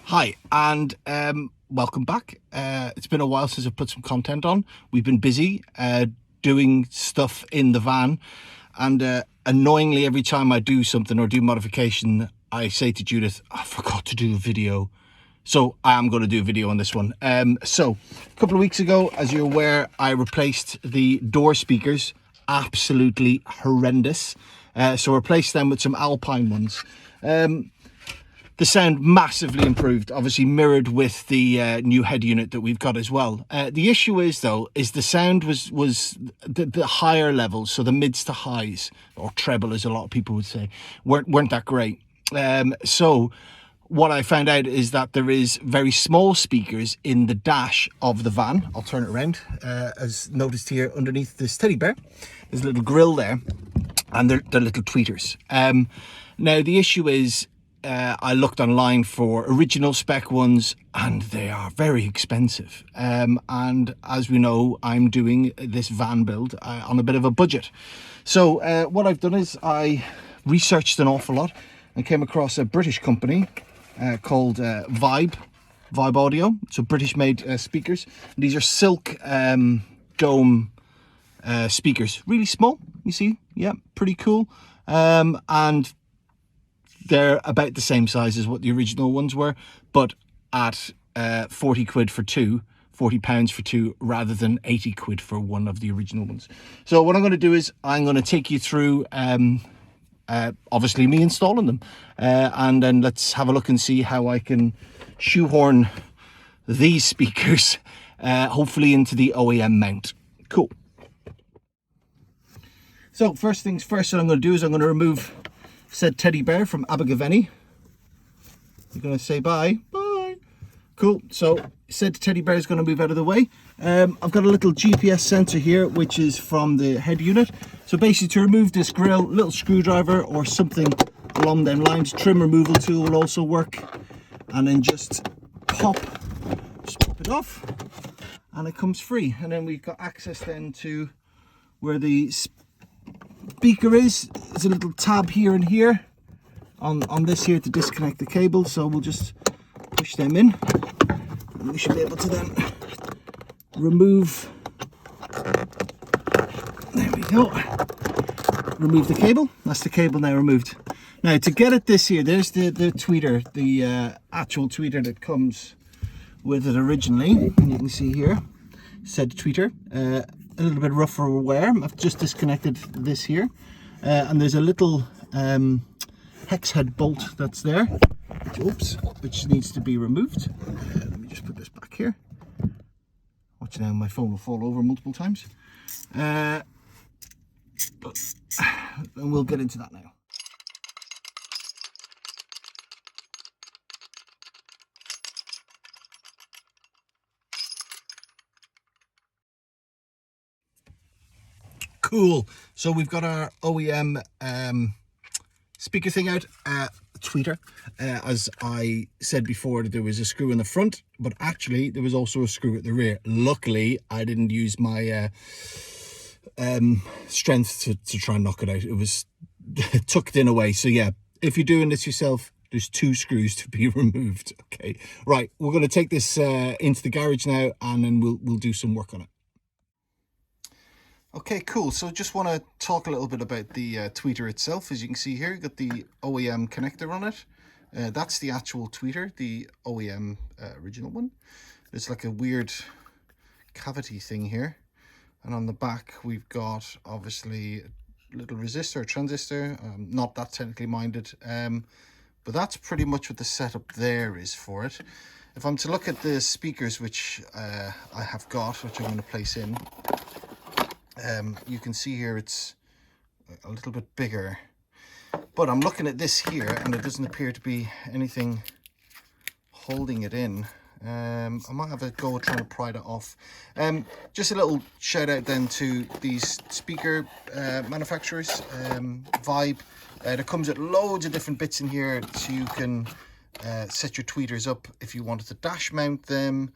Hi, and welcome back. It's been a while since I've put some content on. We've been busy doing stuff in the van, and annoyingly, every time I do something or do modification, I say to Judith, I forgot to do a video. So I am going to do a video on this one. So a couple of weeks ago, as you're aware, I replaced the door speakers. Absolutely horrendous. So I replaced them with some Alpine ones. The sound massively improved, obviously mirrored with the new head unit that we've got as well. The issue is, though, is the sound was the higher levels, so the mids to highs, or treble as a lot of people would say, weren't that great. So what I found out is that there is very small speakers in the dash of the van. I'll turn it around. As noticed here underneath this teddy bear, there's a little grill there, and they're little tweeters. Now the issue is, I looked online for original spec ones, and they are very expensive. And as we know, I'm doing this van build on a bit of a budget. So what I've done is I researched an awful lot and came across a British company called VW Audio. So British made speakers. And these are silk dome speakers, really small, you see. Yeah, pretty cool. And they're about the same size as what the original ones were, but at 40 quid for two, £40 for two, rather than 80 quid for one of the original ones. So what I'm going to do is I'm going to take you through obviously me installing them, and then let's have a look and see how I can shoehorn these speakers hopefully into the OEM mount. Cool. So first things first, what I'm going to do is I'm going to remove said teddy bear from Abergavenny. You're going to say bye. Bye. Cool. So said teddy bear is going to move out of the way. I've got a little GPS sensor here, which is from the head unit. So basically, to remove this grill, little screwdriver or something along them lines, trim removal tool will also work. And then just pop it off, and it comes free. And then we've got access then to where the speaker is. There's a little tab here and here on this here to disconnect the cable, so we'll just push them in and we should be able to then remove, there we go, remove the cable. That's the cable now removed. Now to get at this here, there's the tweeter, the actual tweeter that comes with it originally, and you can see here said tweeter, a little bit rougher wear. I've just disconnected this here, and there's a little hex head bolt that's there, which needs to be removed. Let me just put this back here. Watch now, my phone will fall over multiple times, and we'll get into that now. Cool. So we've got our OEM speaker thing out, tweeter. As I said before, there was a screw in the front, but actually there was also a screw at the rear. Luckily, I didn't use my strength to try and knock it out. It was tucked in away. So yeah, if you're doing this yourself, there's two screws to be removed. Okay, right. We're going to take this into the garage now, and then we'll do some work on it. Okay, cool. So just want to talk a little bit about the tweeter itself. As you can see here, you've got the OEM connector on it. That's the actual tweeter, the OEM original one. It's like a weird cavity thing here. And on the back, we've got obviously a little resistor, transistor. Not that technically minded, but that's pretty much what the setup there is for it. If I'm to look at the speakers, which I have got, which I'm going to place in, you can see here it's a little bit bigger, but I'm looking at this here and it doesn't appear to be anything holding it in. I might have a go at trying to pry that off. Just a little shout out then to these speaker manufacturers, Vibe. There comes with loads of different bits in here, so you can set your tweeters up if you wanted to dash mount them.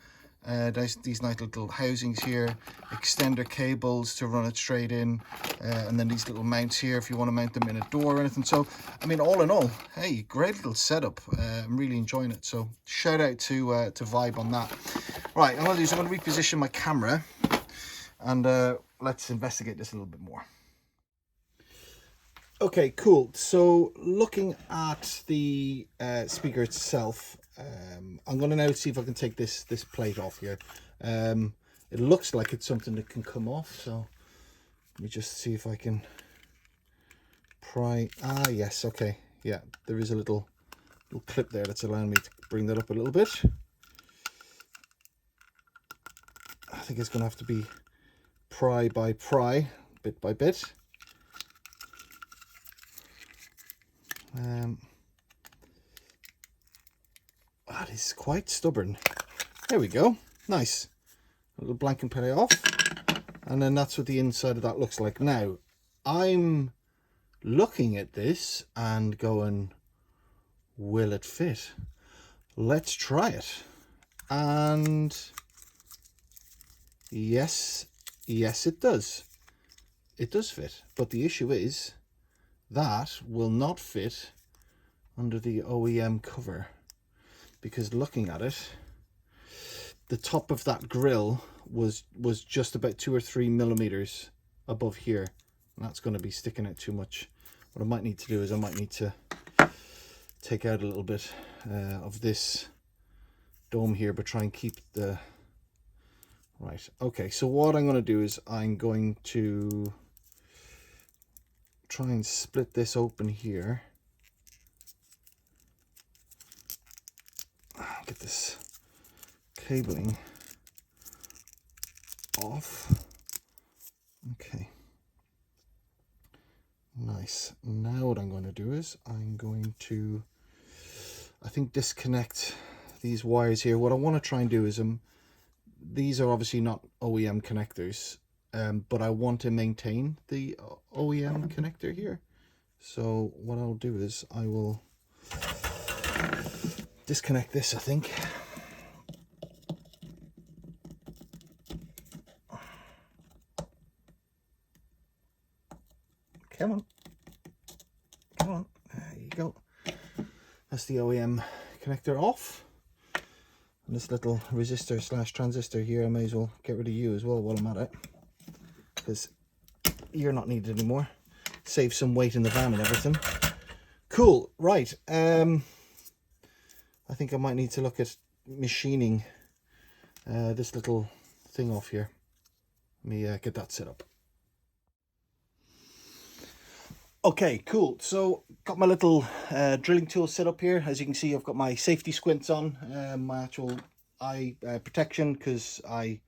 There's these nice little housings here, extender cables to run it straight in, and then these little mounts here if you want to mount them in a door or anything. So, I mean, all in all, hey, great little setup. I'm really enjoying it. So, shout out to Vibe on that. Right, I'm going to reposition my camera, and let's investigate this a little bit more. Okay, cool. So, looking at the speaker itself, I'm going to now see if I can take this plate off here. It looks like it's something that can come off, so let me just see if I can pry. Ah, yes, okay. Yeah, there is a little clip there that's allowing me to bring that up a little bit. I think it's going to have to be pry by pry, bit by bit. That is quite stubborn. There we go. Nice. A little blanket pay off. And then that's what the inside of that looks like. Now, I'm looking at this and going, will it fit? Let's try it. And yes, it does. It does fit. But the issue is that will not fit under the OEM cover, because looking at it, the top of that grill was just about 2 or 3 millimeters above here, and that's going to be sticking out too much. What I might need to do is I might need to take out a little bit of this dome here, but try and keep the right. Okay, so what I'm going to do is I'm going to try and split this open here. Get this cabling off. Okay, nice. Now what I'm going to do is I'm going to, I think, disconnect these wires here. What I want to try and do is these are obviously not OEM connectors, but I want to maintain the OEM connector here. So what I'll do is I will disconnect this, I think. Come on. Come on. There you go. That's the OEM connector off. And this little resistor slash transistor here, I may as well get rid of you as well while I'm at it, because you're not needed anymore. Save some weight in the van and everything. Cool. Right. I think I might need to look at machining this little thing off here. Let me get that set up. Okay, cool. So got my little drilling tool set up here. As you can see, I've got my safety squints on, my actual eye protection, because I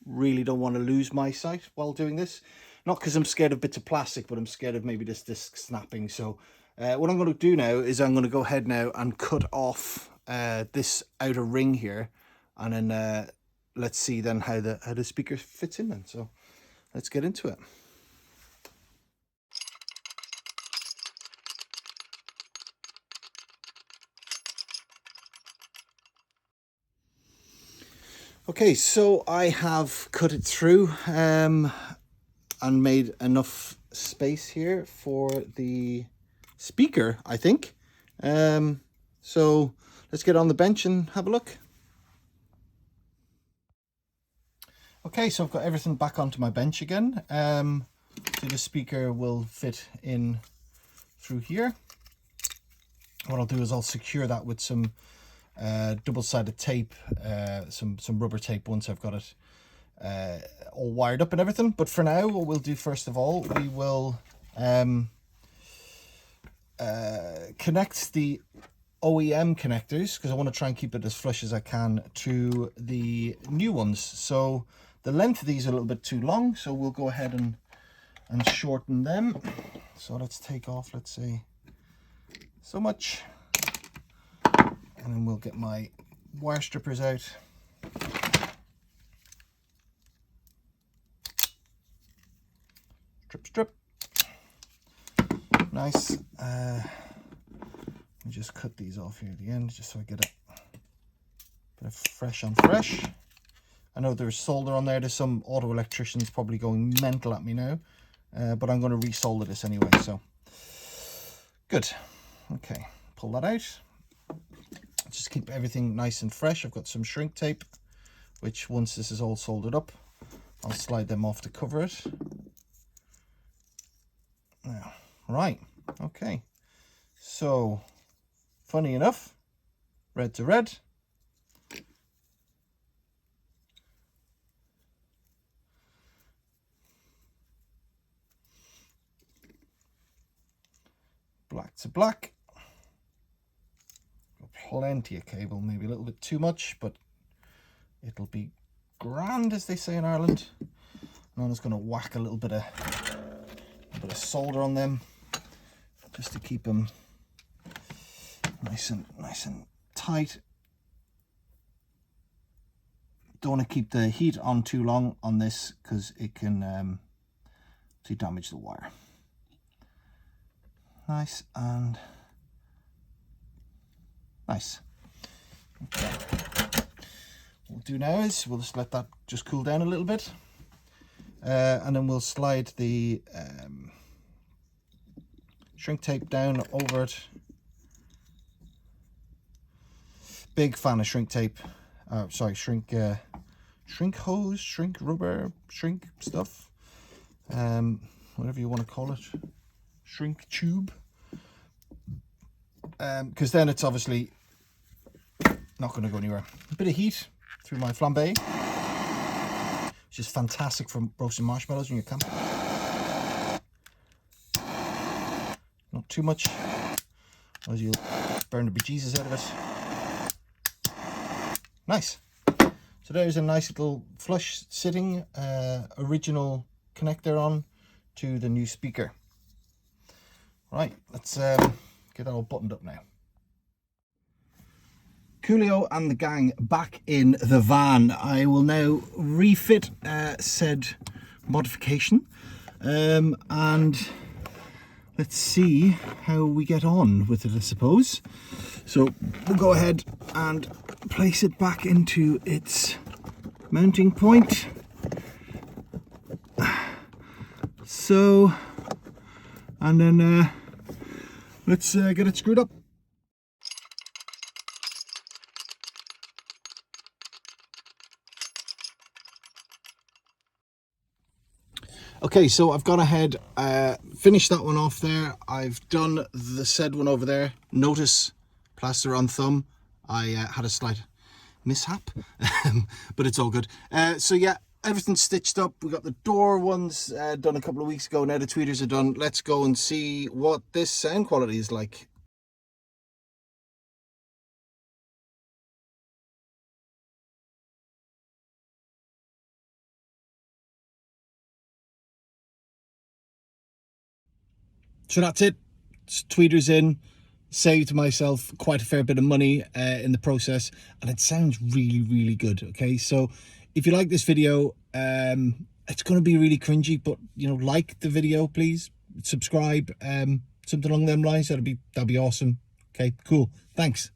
really don't want to lose my sight while doing this. Not because I'm scared of bits of plastic, but I'm scared of maybe this disc snapping. So what I'm going to do now is I'm going to go ahead now and cut off this outer ring here, and then let's see then how the speaker fits in then. So let's get into it. Okay, so I have cut it through and made enough space here for the speaker, I think. So let's get on the bench and have a look. Okay, so I've got everything back onto my bench again. So the speaker will fit in through here. What I'll do is I'll secure that with some double-sided tape, some rubber tape once I've got it all wired up and everything. But for now, what we'll do first of all, we will connect the OEM connectors, because I want to try and keep it as flush as I can, to the new ones. So the length of these are a little bit too long, so we'll go ahead and shorten them. So let's take off, let's say, so much. And then we'll get my wire strippers out. Strip. Nice. Let me just cut these off here at the end, just so I get it bit of fresh on fresh. I know there's solder on there. There's some auto electricians probably going mental at me now, but I'm going to resolder this anyway, so good. Okay, pull that out. Just keep everything nice and fresh. I've got some shrink tape, which once this is all soldered up, I'll slide them off to cover it. Now, right, okay. So, funny enough, red to red. Black to black. Got plenty of cable, maybe a little bit too much, but it'll be grand, as they say in Ireland. And I'm just going to whack a little bit of solder on them, just to keep them nice and tight. Don't want to keep the heat on too long on this, because it can damage the wire. Nice and nice. Okay. What we'll do now is we'll just let that just cool down a little bit, and then we'll slide the shrink tape down over it. Big fan of shrink tape. Sorry, shrink hose, shrink rubber, shrink stuff, whatever you want to call it. Shrink tube, because then it's obviously not going to go anywhere. A bit of heat through my flambe, which is fantastic for roasting marshmallows in your camp. Not too much, otherwise you'll burn the bejesus out of it. Nice. So there's a nice little flush sitting original connector on to the new speaker. Right, let's get that all buttoned up now. Coolio and the gang back in the van. I will now refit said modification, and let's see how we get on with it, I suppose. So we'll go ahead and place it back into its mounting point. So, and then let's get it screwed up. Okay, so I've gone ahead, finished that one off there. I've done the said one over there. Notice, plaster on thumb. I had a slight mishap, but it's all good. So yeah, everything's stitched up. We got the door ones done a couple of weeks ago. Now the tweeters are done. Let's go and see what this sound quality is like. So that's it. Tweeters in. Saved myself quite a fair bit of money in the process, and it sounds really good. Okay, so if you like this video, it's going to be really cringy, but you know, like the video, please, subscribe, something along them lines. That'd be awesome. Okay, cool, thanks.